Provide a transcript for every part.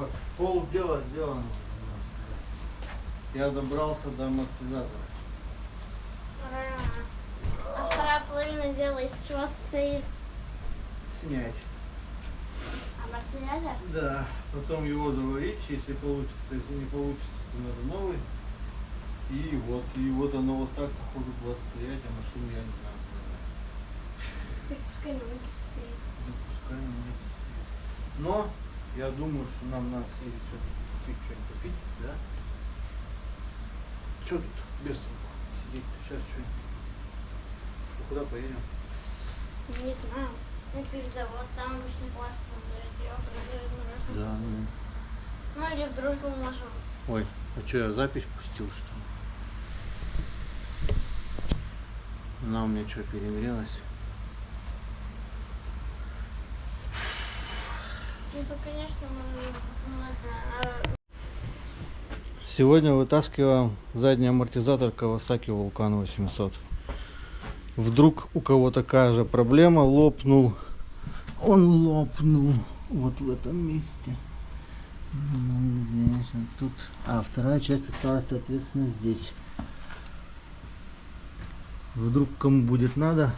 Вот, полдела сделано. Я добрался до амортизатора. Ура! А вторая половина дела из чего состоит? Снять. Амортизатор? Да, потом его заварить, если получится. Если не получится, то надо новый. И вот оно вот так походу будет стоять, а машину я не знаю. Так пускай на улице стоит. Ну, пускай на месте стоит. Но я думаю, что нам надо съездить все-таки купить что-нибудь попить, да? Что тут без толку сидеть? Сейчас что-нибудь. Куда поедем? Не знаю. На перезавод, там обычный паспорт, мороженое. Да, Ну или в дружбу можем. Ой, а что, я запись пустил, что ли? Она у меня что, перегрелась? Это, конечно, можно. Сегодня вытаскиваем задний амортизатор Kawasaki vn800. Вдруг у кого такая же проблема, лопнул. Он лопнул вот в этом месте. Здесь, вот тут. А вторая часть осталась, соответственно, здесь. Вдруг кому будет надо.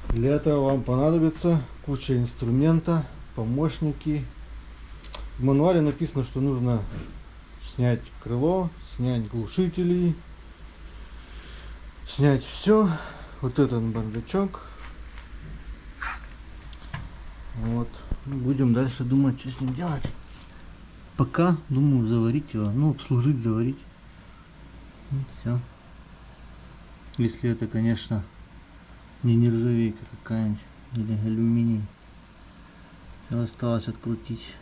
Для этого вам понадобится куча инструмента, помощники. В мануале написано, что нужно снять крыло, снять глушители, снять все. Вот этот бардачок. Вот. Будем дальше думать, что с ним делать. Пока думаю заварить его, ну обслужить, заварить. Вот все. Если это, конечно, не нержавейка какая-нибудь или алюминий. Все осталось открутить.